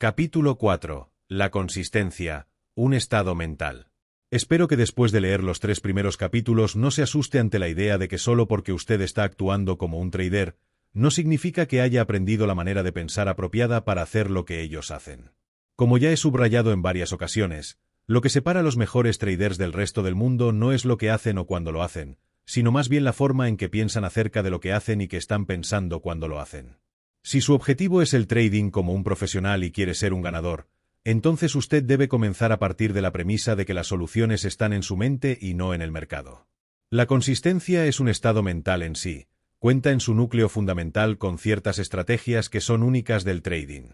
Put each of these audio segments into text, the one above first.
Capítulo 4. La consistencia, un estado mental. Espero que después de leer los 3 primeros capítulos no se asuste ante la idea de que solo porque usted está actuando como un trader, no significa que haya aprendido la manera de pensar apropiada para hacer lo que ellos hacen. Como ya he subrayado en varias ocasiones, lo que separa a los mejores traders del resto del mundo no es lo que hacen o cuando lo hacen, sino más bien la forma en que piensan acerca de lo que hacen y que están pensando cuando lo hacen. Si su objetivo es el trading como un profesional y quiere ser un ganador, entonces usted debe comenzar a partir de la premisa de que las soluciones están en su mente y no en el mercado. La consistencia es un estado mental en sí, cuenta en su núcleo fundamental con ciertas estrategias que son únicas del trading.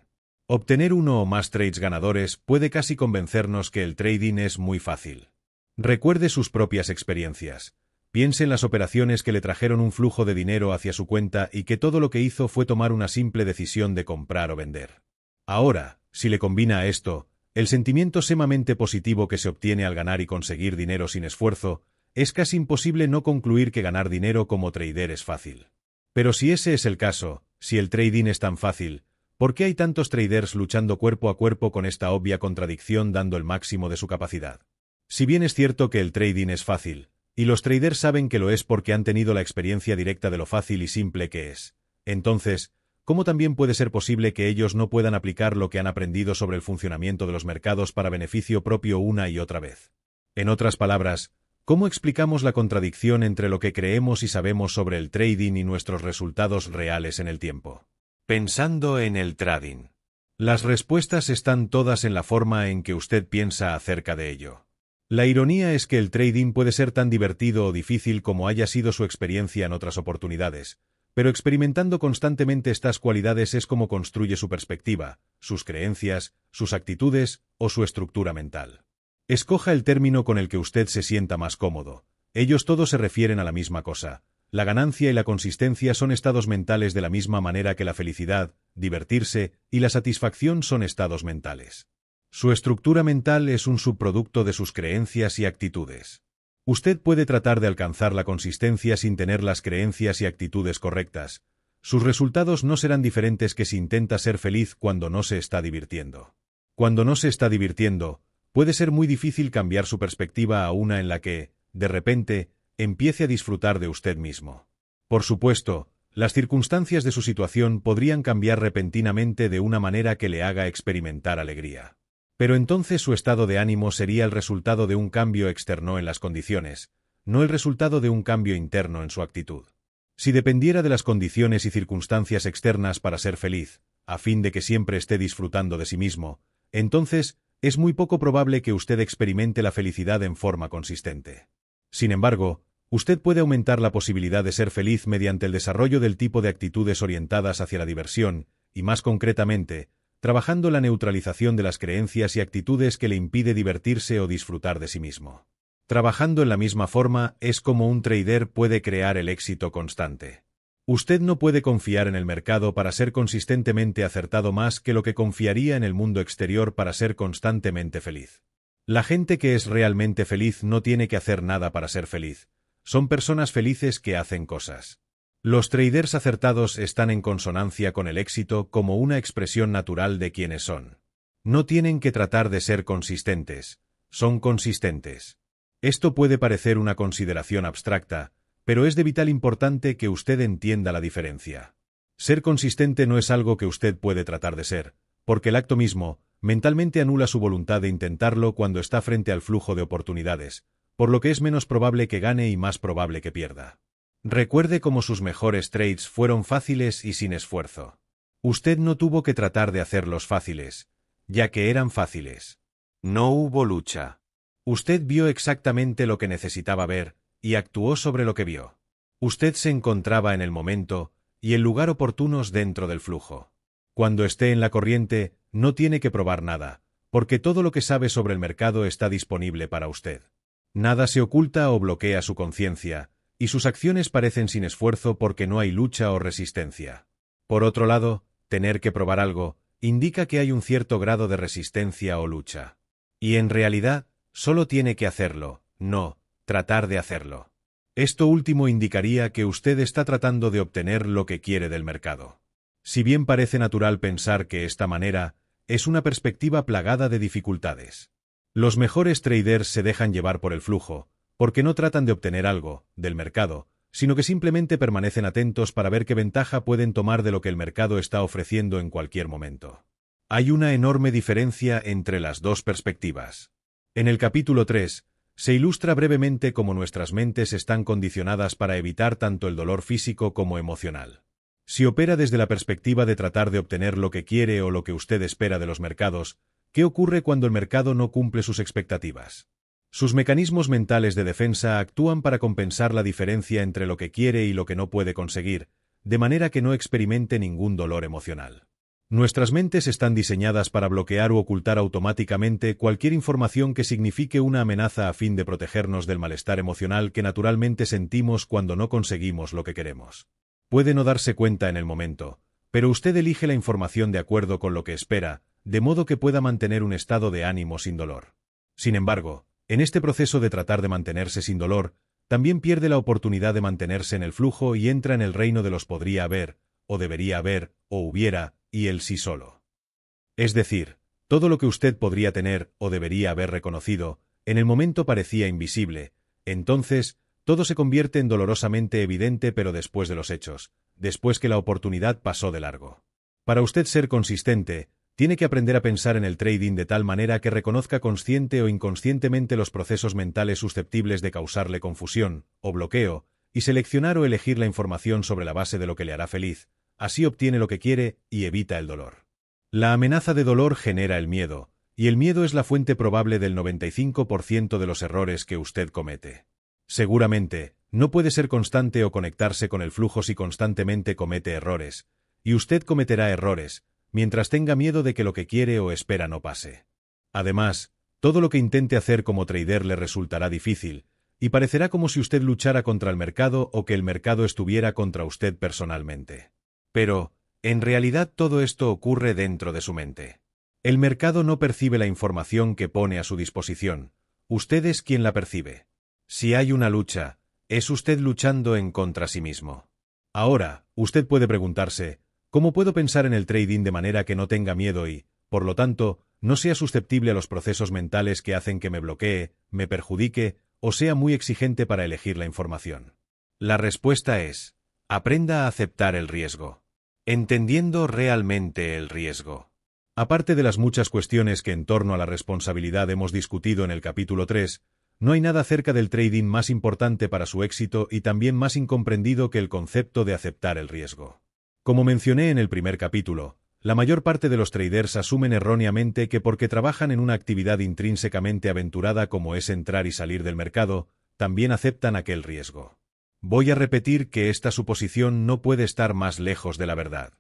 Obtener uno o más trades ganadores puede casi convencernos que el trading es muy fácil. Recuerde sus propias experiencias. Piense en las operaciones que le trajeron un flujo de dinero hacia su cuenta y que todo lo que hizo fue tomar una simple decisión de comprar o vender. Ahora, si le combina a esto, el sentimiento sumamente positivo que se obtiene al ganar y conseguir dinero sin esfuerzo, es casi imposible no concluir que ganar dinero como trader es fácil. Pero si ese es el caso, si el trading es tan fácil, ¿por qué hay tantos traders luchando cuerpo a cuerpo con esta obvia contradicción dando el máximo de su capacidad? Si bien es cierto que el trading es fácil, y los traders saben que lo es porque han tenido la experiencia directa de lo fácil y simple que es, entonces, ¿cómo también puede ser posible que ellos no puedan aplicar lo que han aprendido sobre el funcionamiento de los mercados para beneficio propio una y otra vez? En otras palabras, ¿cómo explicamos la contradicción entre lo que creemos y sabemos sobre el trading y nuestros resultados reales en el tiempo? Pensando en el trading. Las respuestas están todas en la forma en que usted piensa acerca de ello. La ironía es que el trading puede ser tan divertido o difícil como haya sido su experiencia en otras oportunidades, pero experimentando constantemente estas cualidades es como construye su perspectiva, sus creencias, sus actitudes o su estructura mental. Escoja el término con el que usted se sienta más cómodo. Ellos todos se refieren a la misma cosa. La ganancia y la consistencia son estados mentales de la misma manera que la felicidad, divertirse y la satisfacción son estados mentales. Su estructura mental es un subproducto de sus creencias y actitudes. Usted puede tratar de alcanzar la consistencia sin tener las creencias y actitudes correctas. Sus resultados no serán diferentes que si intenta ser feliz cuando no se está divirtiendo. Cuando no se está divirtiendo, puede ser muy difícil cambiar su perspectiva a una en la que, de repente, empiece a disfrutar de usted mismo. Por supuesto, las circunstancias de su situación podrían cambiar repentinamente de una manera que le haga experimentar alegría. Pero entonces su estado de ánimo sería el resultado de un cambio externo en las condiciones, no el resultado de un cambio interno en su actitud. Si dependiera de las condiciones y circunstancias externas para ser feliz, a fin de que siempre esté disfrutando de sí mismo, entonces es muy poco probable que usted experimente la felicidad en forma consistente. Sin embargo, usted puede aumentar la posibilidad de ser feliz mediante el desarrollo del tipo de actitudes orientadas hacia la diversión, y más concretamente, trabajando la neutralización de las creencias y actitudes que le impide divertirse o disfrutar de sí mismo. Trabajando en la misma forma es como un trader puede crear el éxito constante. Usted no puede confiar en el mercado para ser consistentemente acertado más que lo que confiaría en el mundo exterior para ser constantemente feliz. La gente que es realmente feliz no tiene que hacer nada para ser feliz. Son personas felices que hacen cosas. Los traders acertados están en consonancia con el éxito como una expresión natural de quienes son. No tienen que tratar de ser consistentes, son consistentes. Esto puede parecer una consideración abstracta, pero es de vital importante que usted entienda la diferencia. Ser consistente no es algo que usted puede tratar de ser, porque el acto mismo, mentalmente anula su voluntad de intentarlo cuando está frente al flujo de oportunidades, por lo que es menos probable que gane y más probable que pierda. Recuerde cómo sus mejores trades fueron fáciles y sin esfuerzo. Usted no tuvo que tratar de hacerlos fáciles, ya que eran fáciles. No hubo lucha. Usted vio exactamente lo que necesitaba ver, y actuó sobre lo que vio. Usted se encontraba en el momento y el lugar oportunos dentro del flujo. Cuando esté en la corriente, no tiene que probar nada, porque todo lo que sabe sobre el mercado está disponible para usted. Nada se oculta o bloquea su conciencia, y sus acciones parecen sin esfuerzo porque no hay lucha o resistencia. Por otro lado, tener que probar algo indica que hay un cierto grado de resistencia o lucha. Y en realidad, solo tiene que hacerlo, no tratar de hacerlo. Esto último indicaría que usted está tratando de obtener lo que quiere del mercado. Si bien parece natural pensar que esta manera, es una perspectiva plagada de dificultades. Los mejores traders se dejan llevar por el flujo, porque no tratan de obtener algo del mercado, sino que simplemente permanecen atentos para ver qué ventaja pueden tomar de lo que el mercado está ofreciendo en cualquier momento. Hay una enorme diferencia entre las dos perspectivas. En el capítulo 3, se ilustra brevemente cómo nuestras mentes están condicionadas para evitar tanto el dolor físico como emocional. Si opera desde la perspectiva de tratar de obtener lo que quiere o lo que usted espera de los mercados, ¿qué ocurre cuando el mercado no cumple sus expectativas? Sus mecanismos mentales de defensa actúan para compensar la diferencia entre lo que quiere y lo que no puede conseguir, de manera que no experimente ningún dolor emocional. Nuestras mentes están diseñadas para bloquear u ocultar automáticamente cualquier información que signifique una amenaza a fin de protegernos del malestar emocional que naturalmente sentimos cuando no conseguimos lo que queremos. Puede no darse cuenta en el momento, pero usted elige la información de acuerdo con lo que espera, de modo que pueda mantener un estado de ánimo sin dolor. Sin embargo, en este proceso de tratar de mantenerse sin dolor, también pierde la oportunidad de mantenerse en el flujo y entra en el reino de los podría haber, o debería haber, o hubiera, y el sí solo. Es decir, todo lo que usted podría tener o debería haber reconocido, en el momento parecía invisible, entonces, todo se convierte en dolorosamente evidente pero después de los hechos, después que la oportunidad pasó de largo. Para usted ser consistente, tiene que aprender a pensar en el trading de tal manera que reconozca consciente o inconscientemente los procesos mentales susceptibles de causarle confusión o bloqueo, y seleccionar o elegir la información sobre la base de lo que le hará feliz. Así obtiene lo que quiere y evita el dolor. La amenaza de dolor genera el miedo, y el miedo es la fuente probable del 95% de los errores que usted comete. Seguramente, no puede ser constante o conectarse con el flujo si constantemente comete errores, y usted cometerá errores, mientras tenga miedo de que lo que quiere o espera no pase. Además, todo lo que intente hacer como trader le resultará difícil, y parecerá como si usted luchara contra el mercado o que el mercado estuviera contra usted personalmente. Pero, en realidad todo esto ocurre dentro de su mente. El mercado no percibe la información que pone a su disposición, usted es quien la percibe. Si hay una lucha, es usted luchando en contra sí mismo. Ahora, usted puede preguntarse, ¿cómo puedo pensar en el trading de manera que no tenga miedo y, por lo tanto, no sea susceptible a los procesos mentales que hacen que me bloquee, me perjudique o sea muy exigente para elegir la información? La respuesta es: aprenda a aceptar el riesgo. Entendiendo realmente el riesgo. Aparte de las muchas cuestiones que en torno a la responsabilidad hemos discutido en el capítulo 3, no hay nada acerca del trading más importante para su éxito y también más incomprendido que el concepto de aceptar el riesgo. Como mencioné en el primer capítulo, la mayor parte de los traders asumen erróneamente que porque trabajan en una actividad intrínsecamente aventurada como es entrar y salir del mercado, también aceptan aquel riesgo. Voy a repetir que esta suposición no puede estar más lejos de la verdad.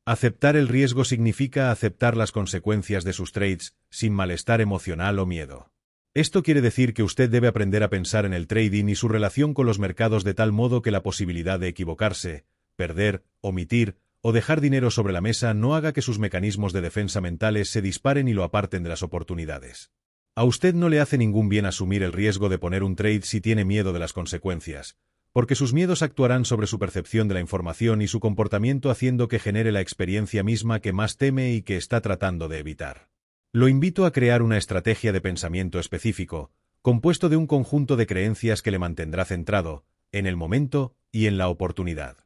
Aceptar el riesgo significa aceptar las consecuencias de sus trades, sin malestar emocional o miedo. Esto quiere decir que usted debe aprender a pensar en el trading y su relación con los mercados de tal modo que la posibilidad de equivocarse, perder, omitir o dejar dinero sobre la mesa no haga que sus mecanismos de defensa mentales se disparen y lo aparten de las oportunidades. A usted no le hace ningún bien asumir el riesgo de poner un trade si tiene miedo de las consecuencias, porque sus miedos actuarán sobre su percepción de la información y su comportamiento haciendo que genere la experiencia misma que más teme y que está tratando de evitar. Lo invito a crear una estrategia de pensamiento específico, compuesto de un conjunto de creencias que le mantendrá centrado, en el momento y en la oportunidad.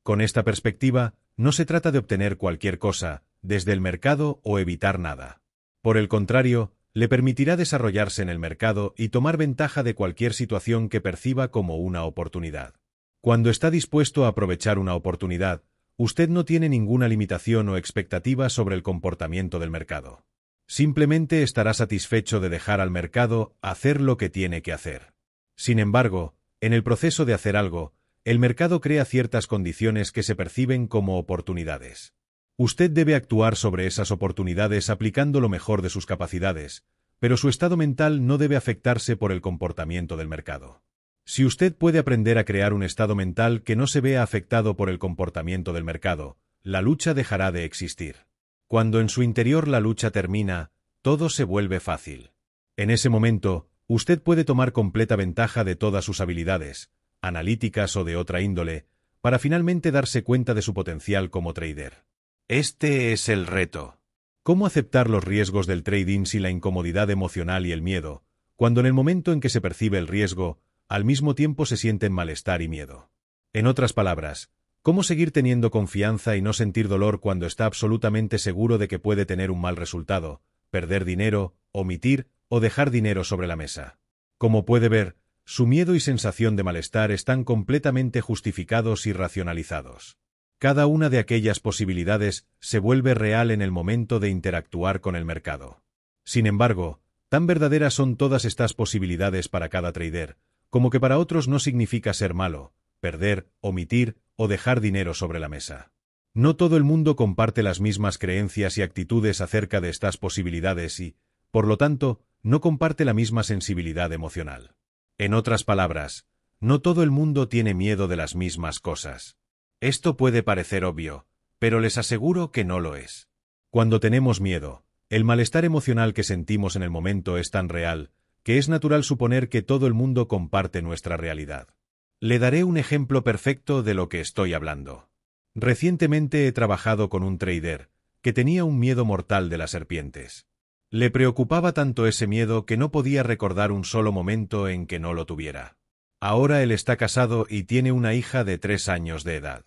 Con esta perspectiva, no se trata de obtener cualquier cosa, desde el mercado o evitar nada. Por el contrario, le permitirá desarrollarse en el mercado y tomar ventaja de cualquier situación que perciba como una oportunidad. Cuando está dispuesto a aprovechar una oportunidad, usted no tiene ninguna limitación o expectativa sobre el comportamiento del mercado. Simplemente estará satisfecho de dejar al mercado hacer lo que tiene que hacer. Sin embargo, en el proceso de hacer algo, el mercado crea ciertas condiciones que se perciben como oportunidades. Usted debe actuar sobre esas oportunidades aplicando lo mejor de sus capacidades, pero su estado mental no debe afectarse por el comportamiento del mercado. Si usted puede aprender a crear un estado mental que no se vea afectado por el comportamiento del mercado, la lucha dejará de existir. Cuando en su interior la lucha termina, todo se vuelve fácil. En ese momento, usted puede tomar completa ventaja de todas sus habilidades, analíticas o de otra índole, para finalmente darse cuenta de su potencial como trader. Este es el reto. ¿Cómo aceptar los riesgos del trading sin la incomodidad emocional y el miedo, cuando en el momento en que se percibe el riesgo, al mismo tiempo se sienten malestar y miedo? En otras palabras, ¿cómo seguir teniendo confianza y no sentir dolor cuando está absolutamente seguro de que puede tener un mal resultado, perder dinero, omitir o dejar dinero sobre la mesa? Como puede ver, su miedo y sensación de malestar están completamente justificados y racionalizados. Cada una de aquellas posibilidades se vuelve real en el momento de interactuar con el mercado. Sin embargo, tan verdaderas son todas estas posibilidades para cada trader, como que para otros no significa ser malo, perder, omitir o dejar dinero sobre la mesa. No todo el mundo comparte las mismas creencias y actitudes acerca de estas posibilidades y, por lo tanto, no comparte la misma sensibilidad emocional. En otras palabras, no todo el mundo tiene miedo de las mismas cosas. Esto puede parecer obvio, pero les aseguro que no lo es. Cuando tenemos miedo, el malestar emocional que sentimos en el momento es tan real, que es natural suponer que todo el mundo comparte nuestra realidad. Le daré un ejemplo perfecto de lo que estoy hablando. Recientemente he trabajado con un trader que tenía un miedo mortal de las serpientes. Le preocupaba tanto ese miedo que no podía recordar un solo momento en que no lo tuviera. Ahora él está casado y tiene una hija de 3 años de edad.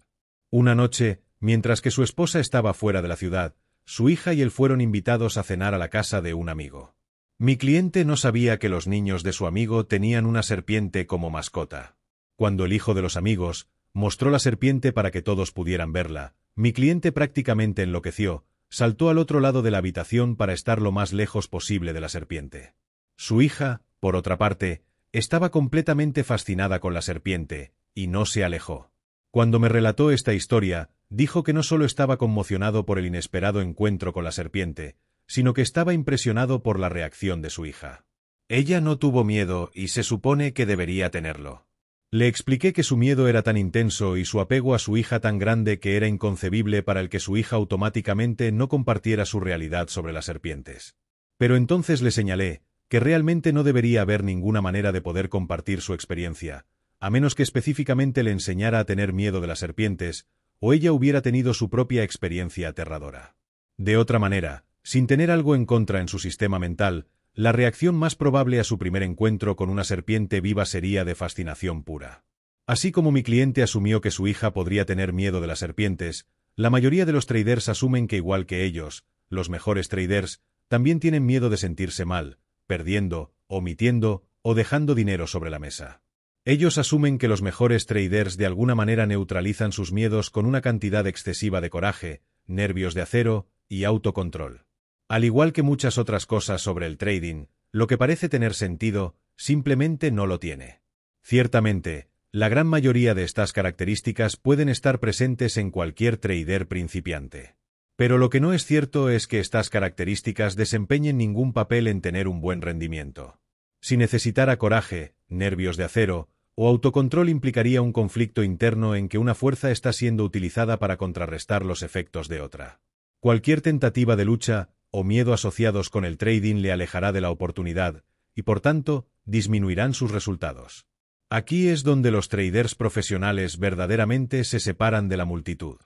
Una noche, mientras que su esposa estaba fuera de la ciudad, su hija y él fueron invitados a cenar a la casa de un amigo. Mi cliente no sabía que los niños de su amigo tenían una serpiente como mascota. Cuando el hijo de los amigos mostró la serpiente para que todos pudieran verla, mi cliente prácticamente enloqueció, saltó al otro lado de la habitación para estar lo más lejos posible de la serpiente. Su hija, por otra parte, estaba completamente fascinada con la serpiente, y no se alejó. Cuando me relató esta historia, dijo que no solo estaba conmocionado por el inesperado encuentro con la serpiente, sino que estaba impresionado por la reacción de su hija. Ella no tuvo miedo y se supone que debería tenerlo. Le expliqué que su miedo era tan intenso y su apego a su hija tan grande que era inconcebible para el que su hija automáticamente no compartiera su realidad sobre las serpientes. Pero entonces le señalé que realmente no debería haber ninguna manera de poder compartir su experiencia, a menos que específicamente le enseñara a tener miedo de las serpientes, o ella hubiera tenido su propia experiencia aterradora. De otra manera, sin tener algo en contra en su sistema mental, la reacción más probable a su primer encuentro con una serpiente viva sería de fascinación pura. Así como mi cliente asumió que su hija podría tener miedo de las serpientes, la mayoría de los traders asumen que igual que ellos, los mejores traders, también tienen miedo de sentirse mal, perdiendo, omitiendo o dejando dinero sobre la mesa. Ellos asumen que los mejores traders de alguna manera neutralizan sus miedos con una cantidad excesiva de coraje, nervios de acero y autocontrol. Al igual que muchas otras cosas sobre el trading, lo que parece tener sentido, simplemente no lo tiene. Ciertamente, la gran mayoría de estas características pueden estar presentes en cualquier trader principiante. Pero lo que no es cierto es que estas características desempeñen ningún papel en tener un buen rendimiento. Si necesitara coraje, nervios de acero o autocontrol implicaría un conflicto interno en que una fuerza está siendo utilizada para contrarrestar los efectos de otra. Cualquier tentativa de lucha o miedo asociados con el trading le alejará de la oportunidad y, por tanto, disminuirán sus resultados. Aquí es donde los traders profesionales verdaderamente se separan de la multitud.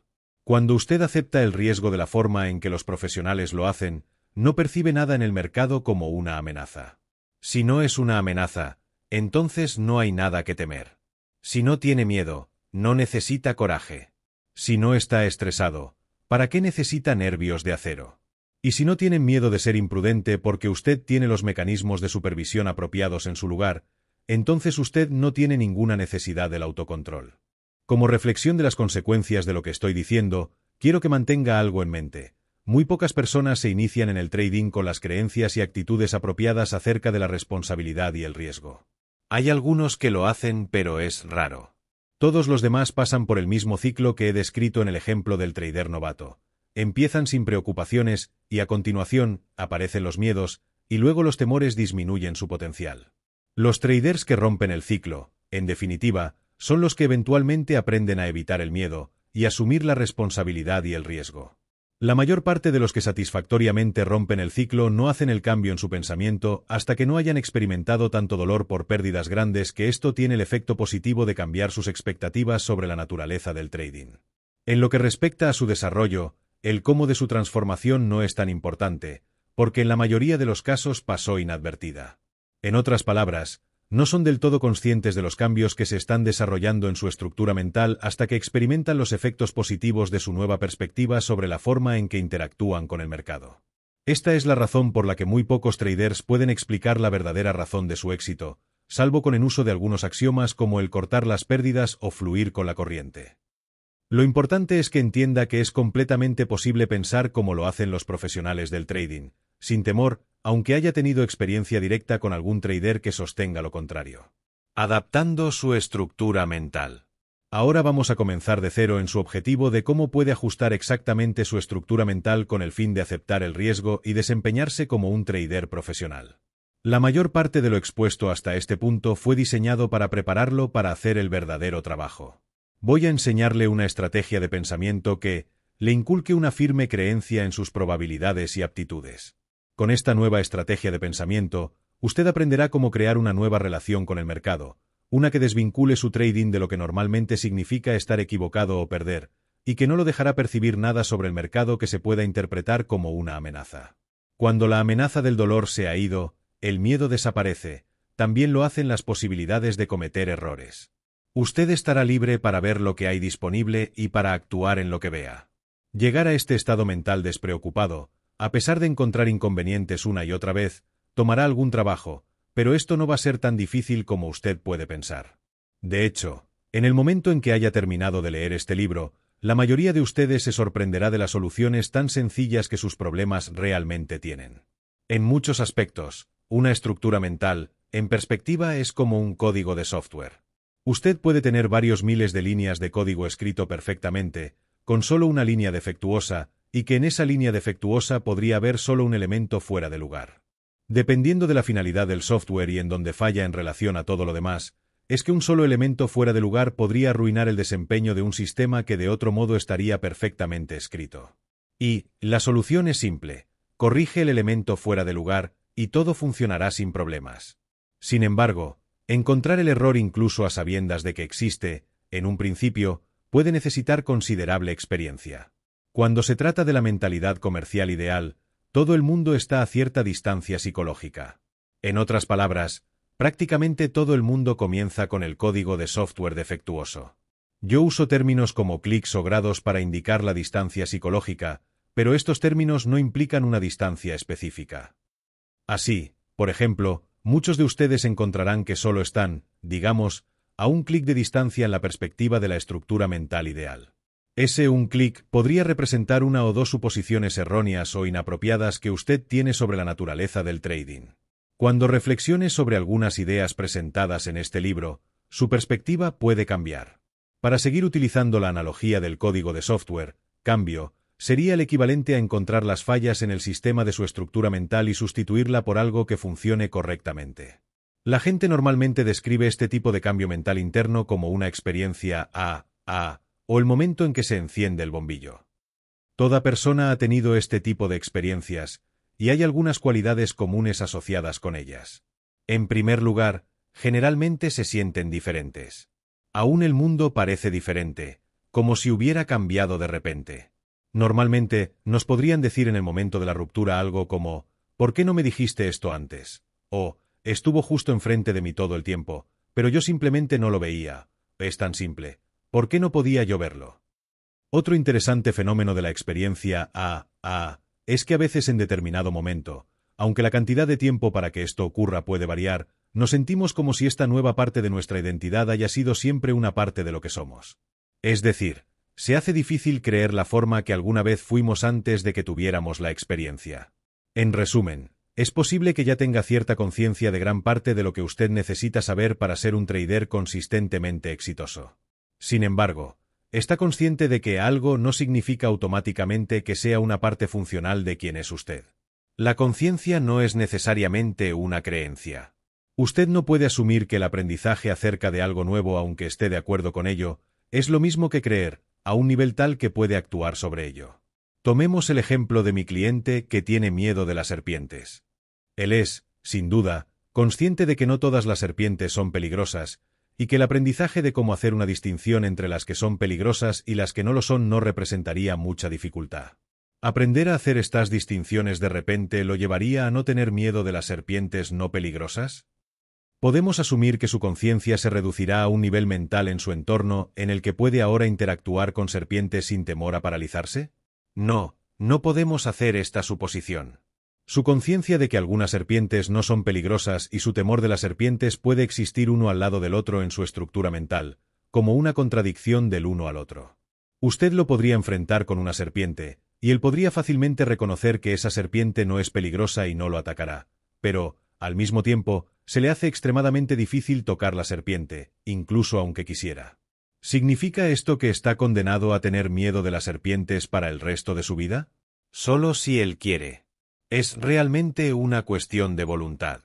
Cuando usted acepta el riesgo de la forma en que los profesionales lo hacen, no percibe nada en el mercado como una amenaza. Si no es una amenaza, entonces no hay nada que temer. Si no tiene miedo, no necesita coraje. Si no está estresado, ¿para qué necesita nervios de acero? Y si no tiene miedo de ser imprudente porque usted tiene los mecanismos de supervisión apropiados en su lugar, entonces usted no tiene ninguna necesidad del autocontrol. Como reflexión de las consecuencias de lo que estoy diciendo, quiero que mantenga algo en mente. Muy pocas personas se inician en el trading con las creencias y actitudes apropiadas acerca de la responsabilidad y el riesgo. Hay algunos que lo hacen, pero es raro. Todos los demás pasan por el mismo ciclo que he descrito en el ejemplo del trader novato. Empiezan sin preocupaciones y a continuación aparecen los miedos y luego los temores disminuyen su potencial. Los traders que rompen el ciclo, en definitiva, son los que eventualmente aprenden a evitar el miedo y asumir la responsabilidad y el riesgo. La mayor parte de los que satisfactoriamente rompen el ciclo no hacen el cambio en su pensamiento hasta que no hayan experimentado tanto dolor por pérdidas grandes que esto tiene el efecto positivo de cambiar sus expectativas sobre la naturaleza del trading. En lo que respecta a su desarrollo, el cómo de su transformación no es tan importante, porque en la mayoría de los casos pasó inadvertida. En otras palabras, no son del todo conscientes de los cambios que se están desarrollando en su estructura mental hasta que experimentan los efectos positivos de su nueva perspectiva sobre la forma en que interactúan con el mercado. Esta es la razón por la que muy pocos traders pueden explicar la verdadera razón de su éxito, salvo con el uso de algunos axiomas como el cortar las pérdidas o fluir con la corriente. Lo importante es que entienda que es completamente posible pensar como lo hacen los profesionales del trading, sin temor, aunque haya tenido experiencia directa con algún trader que sostenga lo contrario. Adaptando su estructura mental. Ahora vamos a comenzar de cero en su objetivo de cómo puede ajustar exactamente su estructura mental con el fin de aceptar el riesgo y desempeñarse como un trader profesional. La mayor parte de lo expuesto hasta este punto fue diseñado para prepararlo para hacer el verdadero trabajo. Voy a enseñarle una estrategia de pensamiento que le inculque una firme creencia en sus probabilidades y aptitudes. Con esta nueva estrategia de pensamiento, usted aprenderá cómo crear una nueva relación con el mercado, una que desvincule su trading de lo que normalmente significa estar equivocado o perder, y que no lo dejará percibir nada sobre el mercado que se pueda interpretar como una amenaza. Cuando la amenaza del dolor se ha ido, el miedo desaparece, también lo hacen las posibilidades de cometer errores. Usted estará libre para ver lo que hay disponible y para actuar en lo que vea. Llegar a este estado mental despreocupado, a pesar de encontrar inconvenientes una y otra vez, tomará algún trabajo, pero esto no va a ser tan difícil como usted puede pensar. De hecho, en el momento en que haya terminado de leer este libro, la mayoría de ustedes se sorprenderá de las soluciones tan sencillas que sus problemas realmente tienen. En muchos aspectos, una estructura mental, en perspectiva, es como un código de software. Usted puede tener varios miles de líneas de código escrito perfectamente, con solo una línea defectuosa, y que en esa línea defectuosa podría haber solo un elemento fuera de lugar. Dependiendo de la finalidad del software y en donde falla en relación a todo lo demás, es que un solo elemento fuera de lugar podría arruinar el desempeño de un sistema que de otro modo estaría perfectamente escrito. Y la solución es simple: corrige el elemento fuera de lugar y todo funcionará sin problemas. Sin embargo, encontrar el error incluso a sabiendas de que existe, en un principio, puede necesitar considerable experiencia. Cuando se trata de la mentalidad comercial ideal, todo el mundo está a cierta distancia psicológica. En otras palabras, prácticamente todo el mundo comienza con el código de software defectuoso. Yo uso términos como clics o grados para indicar la distancia psicológica, pero estos términos no implican una distancia específica. Así, por ejemplo, muchos de ustedes encontrarán que solo están, digamos, a un clic de distancia en la perspectiva de la estructura mental ideal. Ese un clic podría representar una o dos suposiciones erróneas o inapropiadas que usted tiene sobre la naturaleza del trading. Cuando reflexione sobre algunas ideas presentadas en este libro, su perspectiva puede cambiar. Para seguir utilizando la analogía del código de software, cambio sería el equivalente a encontrar las fallas en el sistema de su estructura mental y sustituirla por algo que funcione correctamente. La gente normalmente describe este tipo de cambio mental interno como una experiencia o el momento en que se enciende el bombillo. Toda persona ha tenido este tipo de experiencias, y hay algunas cualidades comunes asociadas con ellas. En primer lugar, generalmente se sienten diferentes. Aún el mundo parece diferente, como si hubiera cambiado de repente. Normalmente, nos podrían decir en el momento de la ruptura algo como: ¿por qué no me dijiste esto antes? O, estuvo justo enfrente de mí todo el tiempo, pero yo simplemente no lo veía. Es tan simple. ¿Por qué no podía yo verlo? Otro interesante fenómeno de la experiencia es que a veces en determinado momento, aunque la cantidad de tiempo para que esto ocurra puede variar, nos sentimos como si esta nueva parte de nuestra identidad haya sido siempre una parte de lo que somos. Es decir, se hace difícil creer la forma que alguna vez fuimos antes de que tuviéramos la experiencia. En resumen, es posible que ya tenga cierta conciencia de gran parte de lo que usted necesita saber para ser un trader consistentemente exitoso. Sin embargo, está consciente de que algo no significa automáticamente que sea una parte funcional de quién es usted. La conciencia no es necesariamente una creencia. Usted no puede asumir que el aprendizaje acerca de algo nuevo, aunque esté de acuerdo con ello, es lo mismo que creer, a un nivel tal que puede actuar sobre ello. Tomemos el ejemplo de mi cliente que tiene miedo de las serpientes. Él es, sin duda, consciente de que no todas las serpientes son peligrosas, y que el aprendizaje de cómo hacer una distinción entre las que son peligrosas y las que no lo son no representaría mucha dificultad. Aprender a hacer estas distinciones de repente lo llevaría a no tener miedo de las serpientes no peligrosas. ¿Podemos asumir que su conciencia se reducirá a un nivel mental en su entorno en el que puede ahora interactuar con serpientes sin temor a paralizarse? No, no podemos hacer esta suposición. Su conciencia de que algunas serpientes no son peligrosas y su temor de las serpientes puede existir uno al lado del otro en su estructura mental, como una contradicción del uno al otro. Usted lo podría enfrentar con una serpiente, y él podría fácilmente reconocer que esa serpiente no es peligrosa y no lo atacará, pero, al mismo tiempo, se le hace extremadamente difícil tocar la serpiente, incluso aunque quisiera. ¿Significa esto que está condenado a tener miedo de las serpientes para el resto de su vida? Solo si él quiere. Es realmente una cuestión de voluntad.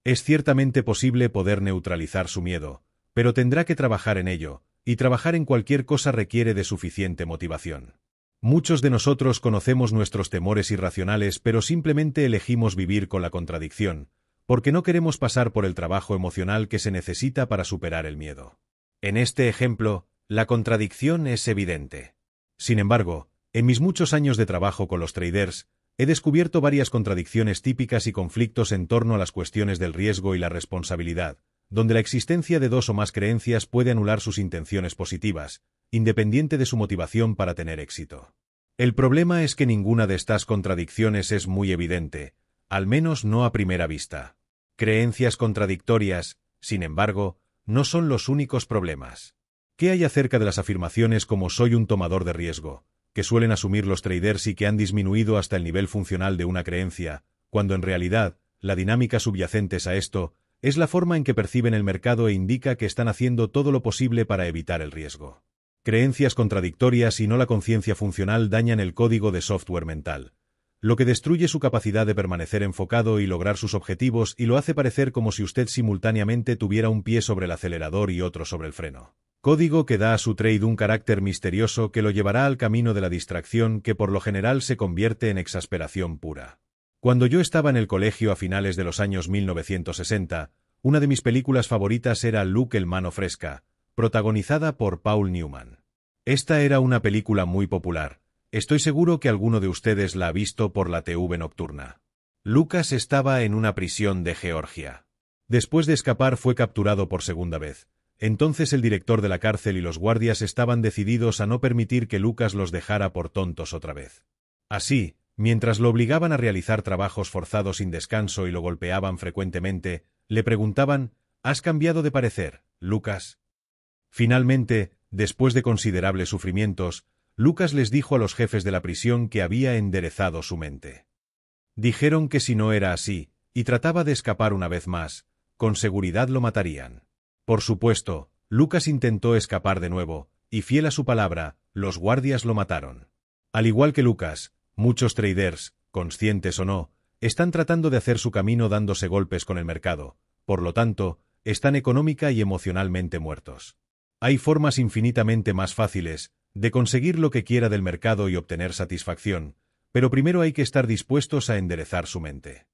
Es ciertamente posible poder neutralizar su miedo, pero tendrá que trabajar en ello, y trabajar en cualquier cosa requiere de suficiente motivación. Muchos de nosotros conocemos nuestros temores irracionales, pero simplemente elegimos vivir con la contradicción, porque no queremos pasar por el trabajo emocional que se necesita para superar el miedo. En este ejemplo, la contradicción es evidente. Sin embargo, en mis muchos años de trabajo con los traders, he descubierto varias contradicciones típicas y conflictos en torno a las cuestiones del riesgo y la responsabilidad, donde la existencia de dos o más creencias puede anular sus intenciones positivas, independiente de su motivación para tener éxito. El problema es que ninguna de estas contradicciones es muy evidente, al menos no a primera vista. Creencias contradictorias, sin embargo, no son los únicos problemas. ¿Qué hay acerca de las afirmaciones como soy un tomador de riesgo, que suelen asumir los traders y que han disminuido hasta el nivel funcional de una creencia, cuando en realidad, la dinámica subyacentes a esto, es la forma en que perciben el mercado e indica que están haciendo todo lo posible para evitar el riesgo? Creencias contradictorias y no la conciencia funcional dañan el código de software mental, lo que destruye su capacidad de permanecer enfocado y lograr sus objetivos y lo hace parecer como si usted simultáneamente tuviera un pie sobre el acelerador y otro sobre el freno. Código que da a su trade un carácter misterioso que lo llevará al camino de la distracción que por lo general se convierte en exasperación pura. Cuando yo estaba en el colegio a finales de los años 1960, una de mis películas favoritas era Luke el Mano Fresca, protagonizada por Paul Newman. Esta era una película muy popular. Estoy seguro que alguno de ustedes la ha visto por la TV nocturna. Lucas estaba en una prisión de Georgia. Después de escapar fue capturado por segunda vez. Entonces el director de la cárcel y los guardias estaban decididos a no permitir que Lucas los dejara por tontos otra vez. Así, mientras lo obligaban a realizar trabajos forzados sin descanso y lo golpeaban frecuentemente, le preguntaban, ¿has cambiado de parecer, Lucas? Finalmente, después de considerables sufrimientos, Lucas les dijo a los jefes de la prisión que había enderezado su mente. Dijeron que si no era así, y trataba de escapar una vez más, con seguridad lo matarían. Por supuesto, Lucas intentó escapar de nuevo, y fiel a su palabra, los guardias lo mataron. Al igual que Lucas, muchos traders, conscientes o no, están tratando de hacer su camino dándose golpes con el mercado, por lo tanto, están económica y emocionalmente muertos. Hay formas infinitamente más fáciles de conseguir lo que quiera del mercado y obtener satisfacción, pero primero hay que estar dispuestos a enderezar su mente.